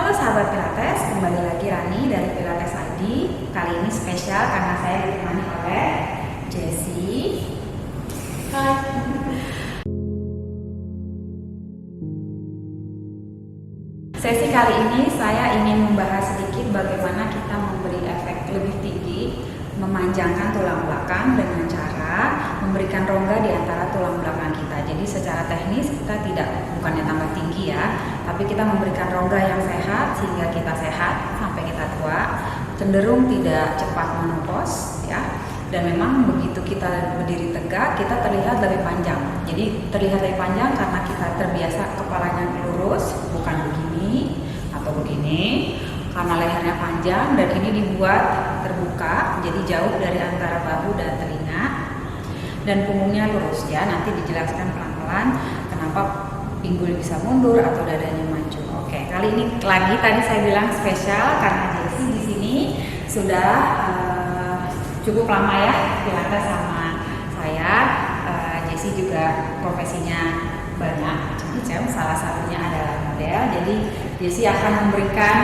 Halo sahabat Pilates, kembali lagi Rani dari Pilates ID. Kali ini spesial karena saya ditemani oleh Jessie. Hai. Sesi kali ini saya ingin membahas sedikit bagaimana kita memberi efek lebih tinggi, memanjangkan tulang belakang dengan cara memberikan rongga di antara tulang belakang kita. Jadi secara teknis kita bukannya tambah tinggi ya, tapi kita memberikan rongga yang sehat sehingga kita sehat sampai kita tua, cenderung tidak cepat menopos ya. Dan memang begitu kita berdiri tegak, kita terlihat lebih panjang. Jadi terlihat lebih panjang karena kita terbiasa kepalanya lurus, bukan begini atau begini. Karena lehernya panjang dan ini dibuat terbuka, jadi jauh dari antara bahu dan telinga. Dan punggungnya lurus ya. Nanti dijelaskan pelan-pelan kenapa pinggul bisa mundur atau dadanya maju. Oke, kali ini lagi tadi saya bilang spesial karena Jessie di sini sudah cukup lama ya Pilates sama saya. Jessie juga profesinya banyak, jadi salah satunya adalah model. Jadi Jessie akan memberikan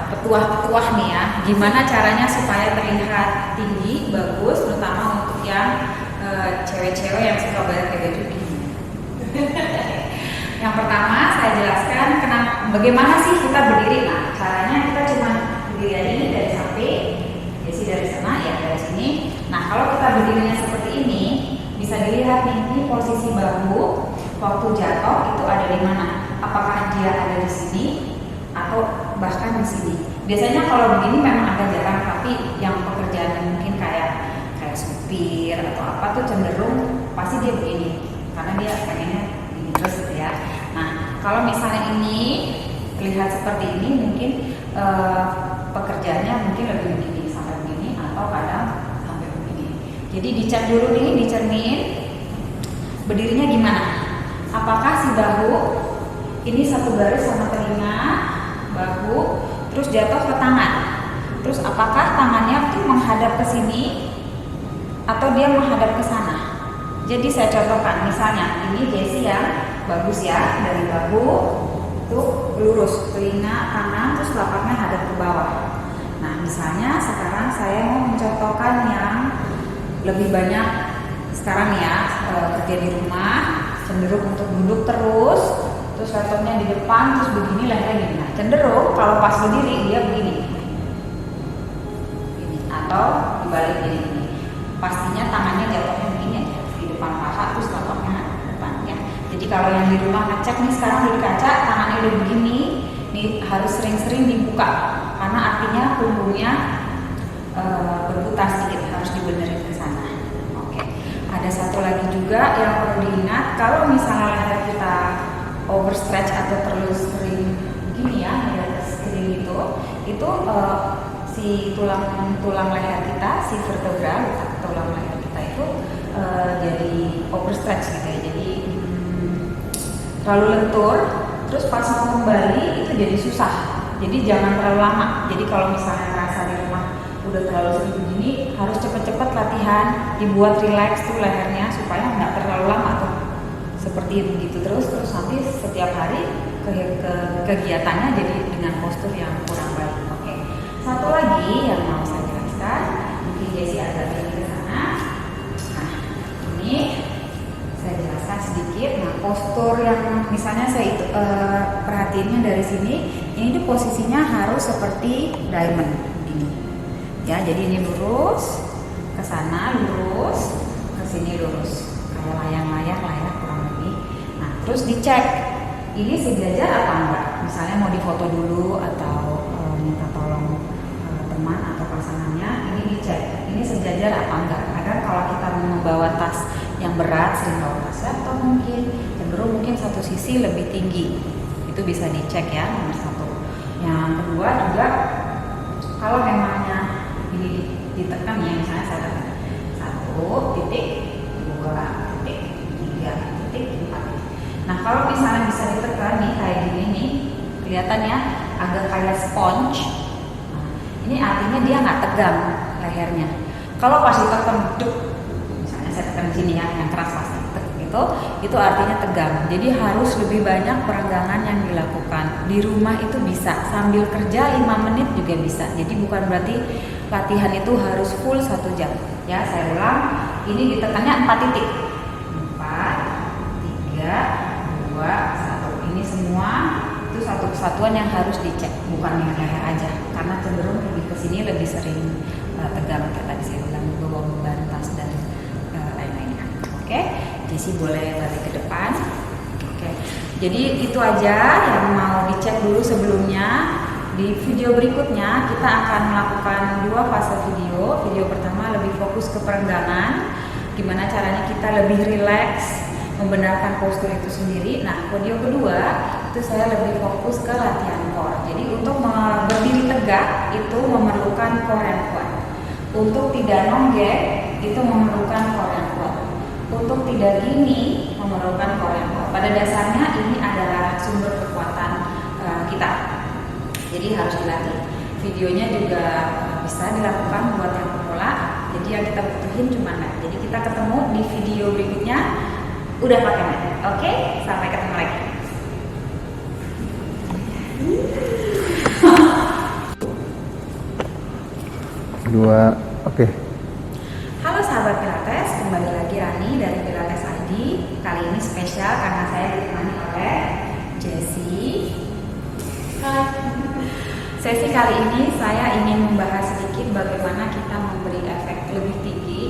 petuah-petuah nih ya, gimana caranya supaya terlihat tinggi, bagus, terutama untuk yang cewek-cewek yang suka pakai baju gini. Yang pertama saya jelaskan bagaimana sih kita berdiri. Nah, caranya kita cuma berdiri aja ini dari samping, Jessie dari sana ya, dari sini. Nah, kalau kita berdirinya seperti ini, bisa dilihat nih, ini posisi bahu waktu jatuh itu ada di mana? Apakah dia ada di sini atau bahkan di sini? Biasanya kalau begini memang agak jarang, tapi yang pekerjaan mungkin kayak supir atau apa tuh cenderung pasti dia begini karena dia pengennya begini terus gitu ya. Nah, kalau misalnya ini terlihat seperti ini, mungkin pekerjaannya mungkin lebih begini sampai begini atau kadang sampai begini. Jadi dicek dulu nih di cermin berdirinya gimana. Apakah si bahu ini satu garis sama telinga, bahu, terus jatuh ke tangan. Terus apakah tangannya tuh menghadap ke sini atau dia menghadap ke sana? Jadi saya contohkan, misalnya ini Jessie yang bagus ya, dari bahu tuh lurus, telinga kanan, terus telapaknya hadap ke bawah. Nah, misalnya sekarang saya mau mencontohkan yang lebih banyak sekarang ya, kerja di rumah, cenderung untuk duduk terus laptopnya di depan, terus begini lehernya gini. Nah, cenderung kalau pas berdiri dia begini atau dibalik gini. Pastinya tangannya jatuhnya begini aja di depan paha, terus laptopnya depannya. Jadi kalau yang di rumah ngecek nih sekarang udah di kaca, tangannya udah begini, nih harus sering-sering dibuka karena artinya punggungnya berputar sedikit, harus dibenerin ke sana. Oke. Ada satu lagi juga yang perlu diingat, kalau misalnya leher kita overstretch atau terlalu sering begini ya, sering itu si tulang leher kita, si vertebra tulang leher kita itu jadi overstretch gitu ya, jadi terlalu lentur, terus pas mau kembali itu jadi susah. Jadi jangan terlalu lama. Jadi kalau misalnya merasa di rumah udah terlalu sering begini, harus cepet-cepet latihan, dibuat relax tuh lehernya supaya nggak terlalu lama tuh seperti begitu terus nanti setiap hari kegiatannya jadi dengan postur yang kurang baik. Oke. Satu lagi yang mau saya jelaskan, mungkin Jessie agak lebih ke sana. Nah, ini saya jelaskan sedikit. Nah, postur yang misalnya saya perhatiinnya dari sini, ini tuh posisinya harus seperti diamond ini. Ya, jadi ini lurus ke sana, lurus ke sini, lurus kayak layang-layang kurang lebih. Nah, terus dicek ini sejajar apa enggak. Misalnya mau difoto dulu atau minta tolong teman atau pasangannya, ini dicek ini sejajar apa enggak. Kadang kalau kita membawa tas yang berat, sering bawa tas laptop cenderung mungkin satu sisi lebih tinggi, itu bisa dicek ya, nomor satu. Yang kedua juga kalau memangnya ini ditekan ya, misalnya saya tekan 1 titik, 2 titik, 3 titik, 4 titik. Nah, kalau misalnya bisa ditekan nih kayak gini nih, kelihatan ya agak kayak sponge. Nah, ini artinya dia nggak tegang lehernya. Kalau pas ditekan, misalnya saya tekan sini ya, yang keras pasti itu itu artinya tegang. Jadi harus lebih banyak perenggangan yang dilakukan. Di rumah itu bisa sambil kerja 5 menit juga bisa. Jadi bukan berarti latihan itu harus full 1 jam. Ya, saya ulang. Ini ditekannya 4 titik. 4, 3, 2, 1. Ini semua itu satu kesatuan yang harus dicek, bukan yang leher aja. Karena cenderung lebih ke sini lebih sering tegang kayak tadi saya bilang, bawa beban tas dan lain-lainnya. Oke, Jessie boleh balik ke depan. Oke, jadi itu aja yang mau dicek dulu sebelumnya. Di video berikutnya kita akan melakukan 2 fase video. Video pertama lebih fokus ke perenggangan, gimana caranya kita lebih rileks membenarkan postur itu sendiri. Nah, video kedua itu saya lebih fokus ke latihan core. Jadi untuk berdiri tegak itu memerlukan core yang kuat. Untuk tidak nonggek itu memerlukan core yang kuat. Untuk tidak gini memerlukan core yang kuat. Pada dasarnya ini adalah sumber kekuatan kita. Jadi harus dilatih. Videonya juga bisa dilakukan buat yang pemula. Jadi yang kita butuhin cuma mat. Jadi kita ketemu di video berikutnya udah pakai mat. Oke, sampai ketemu lagi. Oke. Halo sahabat Pilates, kembali lagi Rani dari Pilates ID. Kali ini spesial karena saya ditemani oleh Jessie. Sesi kali ini saya ingin membahas sedikit bagaimana kita memberi efek lebih tinggi,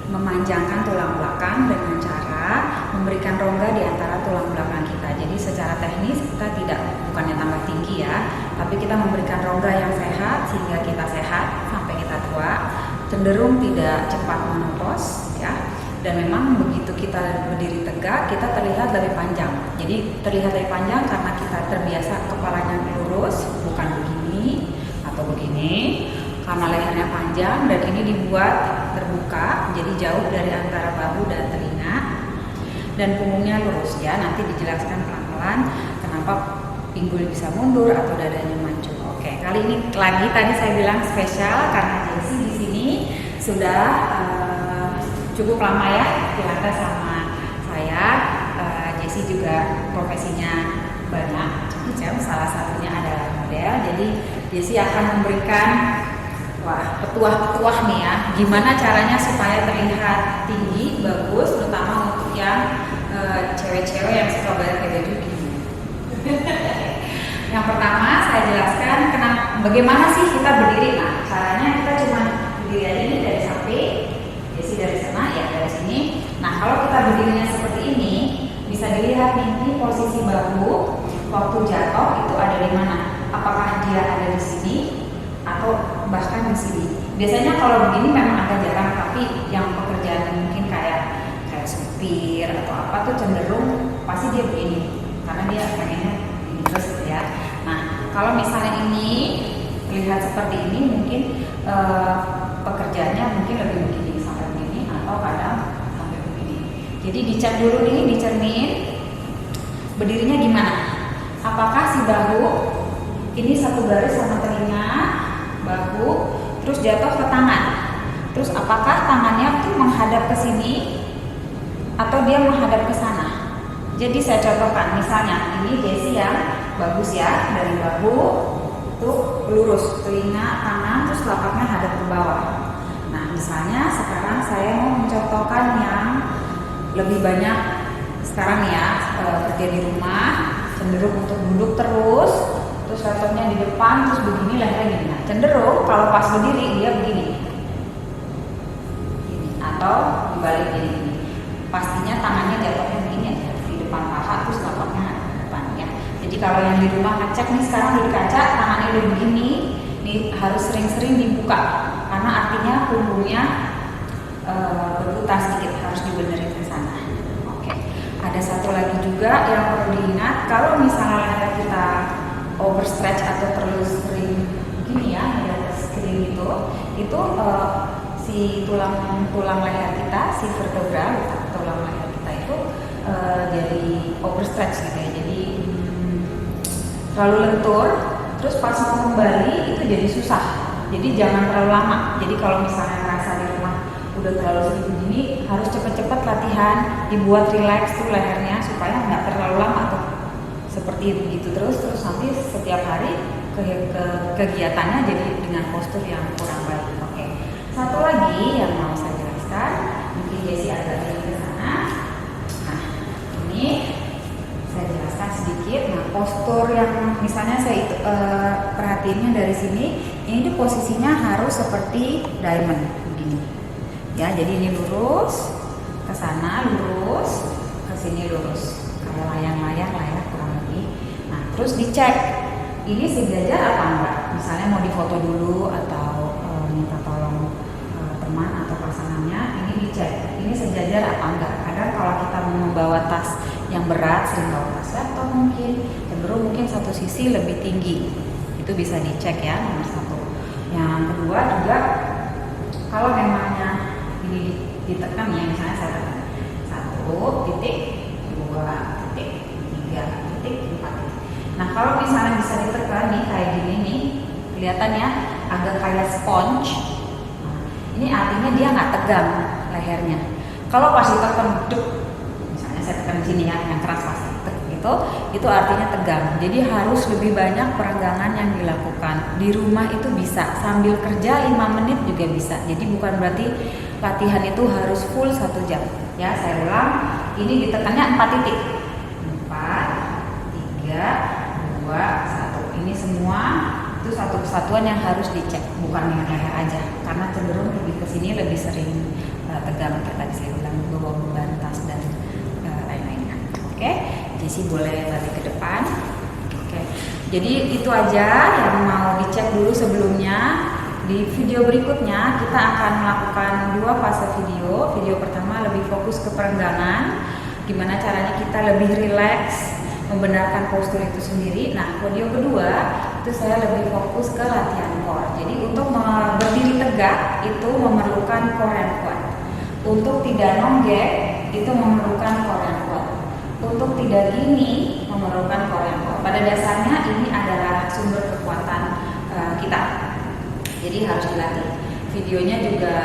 memanjangkan tulang belakang dengan cara memberikan rongga di antara tulang belakang kita. Jadi secara teknis kita bukannya tambah tinggi ya, tapi kita memberikan rongga yang sehat sehingga kita sehat sampai kita tua, cenderung tidak cepat menopos ya. Dan memang begitu kita berdiri tegak, kita terlihat lebih panjang. Jadi terlihat lebih panjang karena kita terbiasa kepalanya lurus, bukan begini atau begini. Karena lehernya panjang dan ini dibuat terbuka, jadi jauh dari antara bahu dan telinga. Dan punggungnya lurus ya. Nanti dijelaskan pelan-pelan kenapa pinggul bisa mundur atau dadanya mancung. Oke, kali ini lagi tadi saya bilang spesial karena Jessie di sini sudah cukup lama ya Pilates sama saya. Jessie juga profesinya banyak macam, salah satunya adalah model. Jadi Jessie akan memberikan petuah-petuah nih ya, gimana caranya supaya terlihat tinggi, bagus, terutama untuk yang cewek-cewek yang suka pakai baju gini. Yang pertama saya jelaskan bagaimana sih kita berdiri. Nah, caranya kita cuma berdiri aja ini dari samping. Dari sana ya, dari sini. Nah, kalau kita berdirinya seperti ini, bisa dilihat nih posisi bahu waktu jatuh itu ada di mana? Apakah dia ada di sini atau bahkan di sini? Biasanya kalau begini memang agak jarang, tapi yang pekerjaan mungkin kayak supir atau apa tuh cenderung pasti dia begini karena dia pengennya ini terus ya. Nah, kalau misalnya ini terlihat seperti ini, mungkin pekerjaannya mungkin lebih begini atau kadang sampai begini. Jadi dicek dulu nih di cermin berdirinya gimana. Apakah si bahu ini satu garis sama telinga, bahu, terus jatuh ke tangan. Terus apakah tangannya tuh menghadap ke sini atau dia menghadap ke sana. Jadi saya contohkan, misalnya ini Jessie yang bagus ya, dari bahu tuh lurus, telinga kanan, terus telapaknya hadap ke bawah. Nah, misalnya sekarang saya mau mencontohkan yang lebih banyak sekarang ya, kerja di rumah, cenderung untuk duduk terus laptopnya di depan, terus begini lehernya gini. Nah, cenderung kalau pas berdiri dia begini, gini atau dibalik gini. Pastinya tangannya jatuhnya begini aja di depan paha, terus laptopnya di depan ya. Jadi kalau yang di rumah ngecek nih sekarang udah di kaca, tangannya udah begini, nih harus sering-sering dibuka. Karena artinya punggungnya berputar sedikit, harus dibenerin ke sana. Oke. Ada satu lagi juga yang perlu diingat, kalau misalnya leher kita overstretch atau terlalu sering begini ya, ada screen itu si tulang leher kita, si vertebra tulang leher kita itu jadi overstretch gitu ya. Jadi terlalu lentur, terus pas mau kembali itu jadi susah. Jadi jangan terlalu lama. Jadi kalau misalnya merasa di rumah udah udah terlalu sering begini, harus cepet-cepet latihan, dibuat relax tuh lehernya supaya nggak terlalu lama tuh seperti begitu terus nanti setiap hari kegiatannya jadi dengan postur yang kurang baik. Oke, satu lagi yang mau saya jelaskan, mungkin Jessie agak ke sana. Nah, ini saya jelaskan sedikit. Nah, postur yang misalnya saya perhatiinnya dari sini, ini tuh posisinya harus seperti diamond begini. Ya, jadi ini lurus ke sana, lurus ke sini, lurus kayak layang-layang lah ya kurang lebih. Nah, terus dicek ini sejajar apa enggak. Misalnya mau difoto dulu atau minta tolong teman atau pasangannya, ini dicek ini sejajar apa enggak. Kadang kalau kita mau membawa tas yang berat, sering bawa tas laptop mungkin cenderung satu sisi lebih tinggi, itu bisa dicek ya, nomor satu. Yang kedua juga kalau memangnya ini ditekan ya, misalnya saya tekan 1 titik, 2 titik, 3 titik, 4 titik. Nah, kalau misalnya bisa ditekan nih kayak gini nih, kelihatan ya agak kayak sponge. Nah, ini artinya dia nggak tegang lehernya. Kalau pas ditekan, misalnya saya tekan sini ya, yang keras pasti itu artinya tegang. Jadi harus lebih banyak perenggangan yang dilakukan. Di rumah itu bisa sambil kerja 5 menit juga bisa. Jadi bukan berarti latihan itu harus full 1 jam. Ya, saya ulang. Ini ditekannya 4 titik. 4, 3, 2, 1. Ini semua itu satu kesatuan yang harus dicek, bukan dengan leher aja. Karena cenderung lebih ke sini lebih sering tegang kayak tadi saya bilang, bawa beban tas dan lain-lainnya. Oke, Jessie boleh balik ke depan. Oke, jadi itu aja yang mau dicek dulu sebelumnya. Di video berikutnya kita akan melakukan 2 fase video. Video pertama lebih fokus ke perenggangan, gimana caranya kita lebih rileks membenarkan postur itu sendiri. Nah, video kedua itu saya lebih fokus ke latihan core. Jadi untuk berdiri tegak itu memerlukan core yang kuat. Untuk tidak nonggek itu memerlukan core yang kuat. Untuk tidak gini memerlukan core yang kuat. Pada dasarnya ini adalah sumber kekuatan kita. Jadi harus dilatih. Videonya juga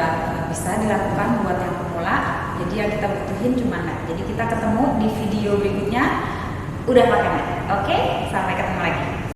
bisa dilakukan buat yang pemula. Jadi yang kita butuhin cuma mat. Jadi kita ketemu di video berikutnya udah pakai mat. Oke, sampai ketemu lagi.